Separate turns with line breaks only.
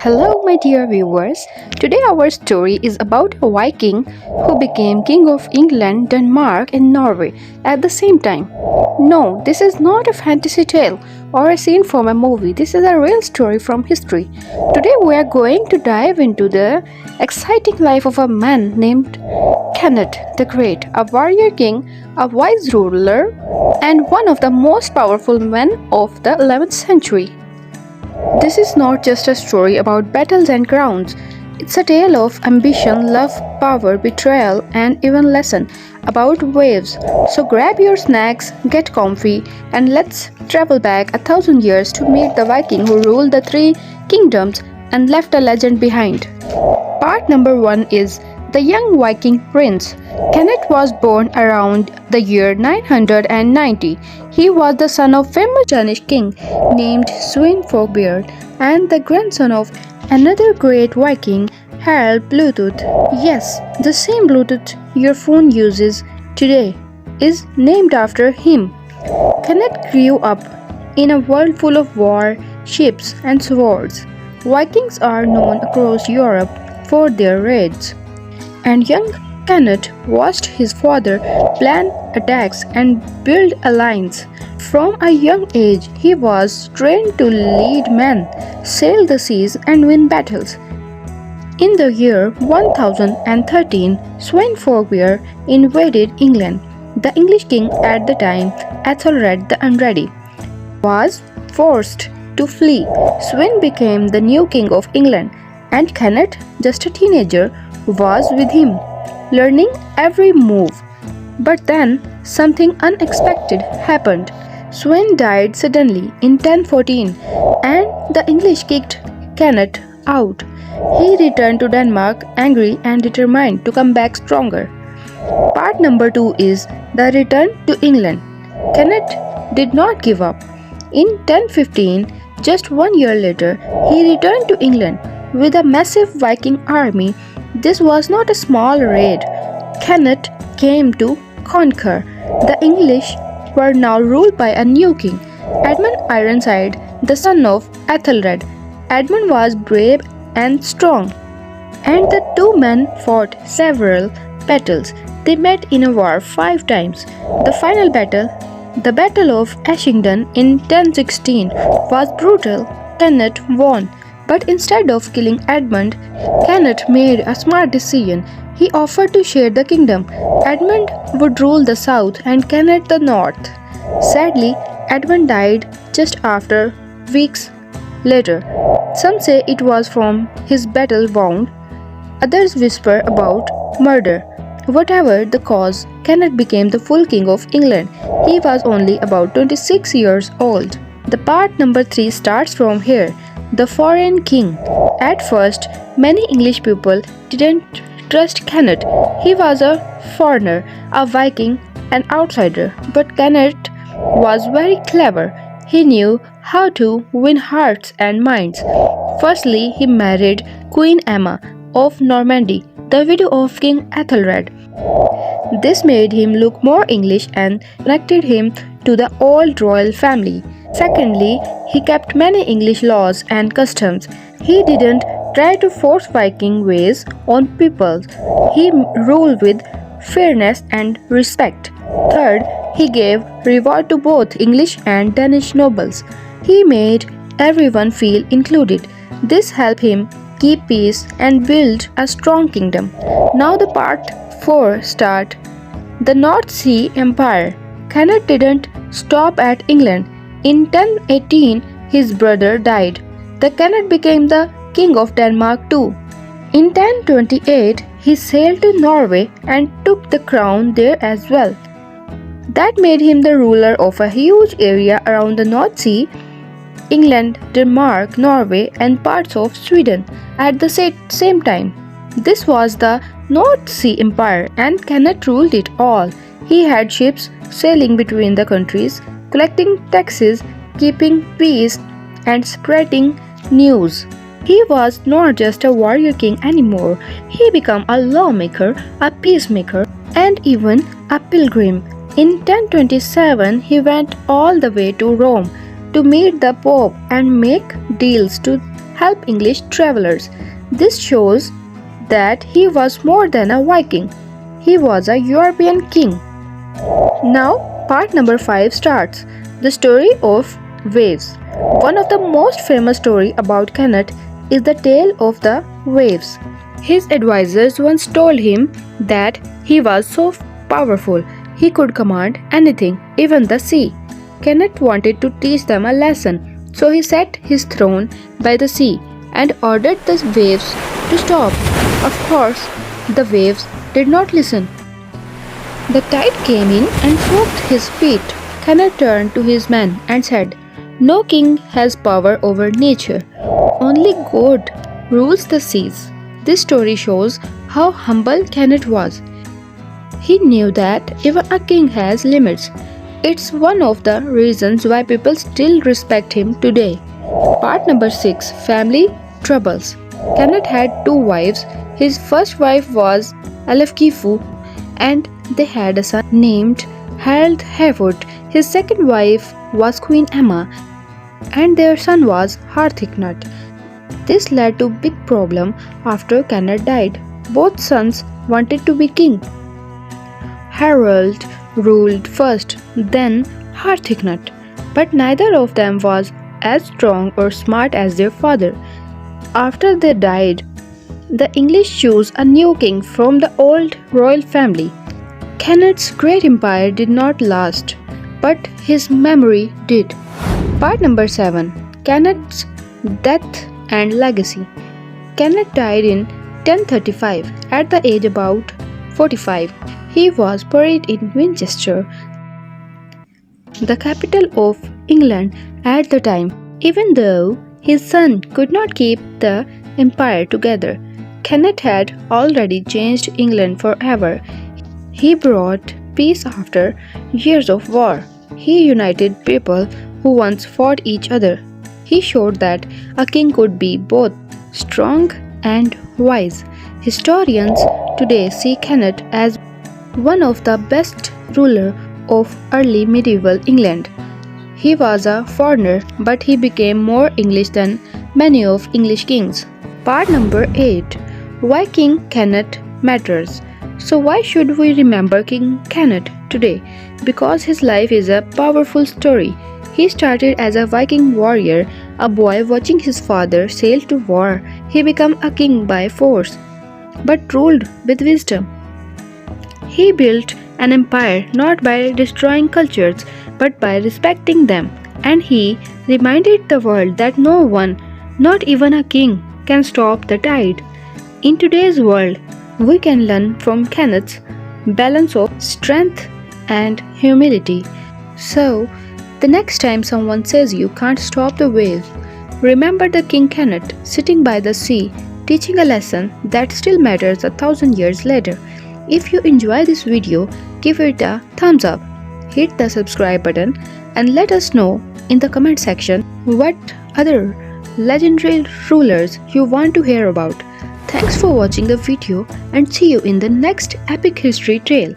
Hello, my dear viewers. Today, our story is about a Viking who became King of England, Denmark, and Norway at the same time. No, this is not a fantasy tale or a scene from a movie. This is a real story from history. Today, we are going to dive into the exciting life of a man named Cnut the Great, a warrior king, a wise ruler, and one of the most powerful men of the 11th century. This is not just a story about battles and crowns. It's a tale of ambition, love, power, betrayal, and even lesson about waves. So grab your snacks, get comfy, and let's travel back 1,000 years to meet the Viking who ruled the three kingdoms and left a legend behind. Part number 1 is the young Viking prince. Cnut was born around the year 990. He was the son of famous Danish king named Sweyn Forkbeard and the grandson of another great Viking, Harald Bluetooth. Yes, the same Bluetooth your phone uses today is named after him. Cnut grew up in a world full of war, ships, and swords. Vikings are known across Europe for their raids, and young Cnut watched his father plan attacks and build alliances. From a young age, he was trained to lead men, sail the seas, and win battles. In the year 1013, Sweyn Forkbeard invaded England. The English king at the time, Ethelred the Unready, was forced to flee. Sweyn became the new king of England, and Cnut, just a teenager, was with him, learning every move. But then something unexpected happened. Sweyn died suddenly in 1014 and the English kicked Cnut out. He returned to Denmark angry and determined to come back stronger. Part number 2 is the return to England. Cnut did not give up. In 1015, just 1 year later, he returned to England with a massive Viking army. This was not a small raid. Cnut came to conquer. The English were now ruled by a new king, Edmund Ironside, the son of Ethelred. Edmund was brave and strong, and the two men fought several battles. They met in a war 5 times. The final battle, the Battle of Ashington in 1016, was brutal. Cnut won. But instead of killing Edmund, Cnut made a smart decision. He offered to share the kingdom. Edmund would rule the south and Cnut the north. Sadly, Edmund died just after weeks later. Some say it was from his battle wound. Others whisper about murder. Whatever the cause, Cnut became the full king of England. He was only about 26 years old. The part number 3 starts from here. The foreign king. At first, many English people didn't trust Cnut. He was a foreigner, a Viking, an outsider. But Cnut was very clever. He knew how to win hearts and minds. Firstly, he married Queen Emma of Normandy, the widow of King Ethelred. This made him look more English and connected him to the old royal family. Secondly, he kept many English laws and customs. He didn't try to force Viking ways on people. He ruled with fairness and respect. Third, he gave reward to both English and Danish nobles. He made everyone feel included. This helped him keep peace and build a strong kingdom. Now the part 4 start. The North Sea Empire. Cnut didn't stop at England. In 1018, his brother died. The Cnut became the king of Denmark too. In 1028, he sailed to Norway and took the crown there as well. That made him the ruler of a huge area around the North Sea, England, Denmark, Norway, and parts of Sweden at the same time. This was the North Sea Empire, and Cnut ruled it all. He had ships sailing between the countries, collecting taxes, keeping peace, and spreading news. He was not just a warrior king anymore. He became a lawmaker, a peacemaker, and even a pilgrim. In 1027, he went all the way to Rome to meet the Pope and make deals to help English travelers. This shows that he was more than a Viking. He was a European king. Now, part number 5 starts. The story of waves. One of the most famous stories about Cnut is the tale of the waves. His advisors once told him that he was so powerful he could command anything, even the sea. Cnut wanted to teach them a lesson, so he set his throne by the sea and ordered the waves to stop. Of course, the waves did not listen. The tide came in and soaked his feet. Cnut turned to his men and said, "No king has power over nature. Only God rules the seas." This story shows how humble Cnut was. He knew that even a king has limits. It's one of the reasons why people still respect him today. Part number 6. Family Troubles. Cnut had 2 wives. His first wife was Alefkifu and they had a son named Harald Harwood. His second wife was Queen Emma and their son was Harthicnut. This led to big problem after Cnut died. Both sons wanted to be king. Harold ruled first, then Harthicnut, but neither of them was as strong or smart as their father. After they died, the English chose a new king from the old royal family. Cnut's great empire did not last, but his memory did. Part number 7. Cnut's death and legacy. Cnut died in 1035 at the age about 45. He was buried in Winchester, the capital of England at the time. Even though his son could not keep the empire together, Cnut had already changed England forever. He brought peace after years of war. He united people who once fought each other. He showed that a king could be both strong and wise. Historians today see Cnut as one of the best rulers of early medieval England. He was a foreigner, but he became more English than many of English kings. Part number 8. Why King Cnut matters. So why should we remember King Cnut today? Because his life is a powerful story. He started as a Viking warrior, a boy watching his father sail to war. He became a king by force, but ruled with wisdom. He built an empire not by destroying cultures, but by respecting them. And he reminded the world that no one, not even a king, can stop the tide. In today's world, we can learn from Cnut's balance of strength and humility. So, the next time someone says you can't stop the wave, remember the King Cnut sitting by the sea, teaching a lesson that still matters 1,000 years later. If you enjoy this video, give it a thumbs up, hit the subscribe button and let us know in the comment section what other legendary rulers you want to hear about. Thanks for watching the video and see you in the next epic history tale.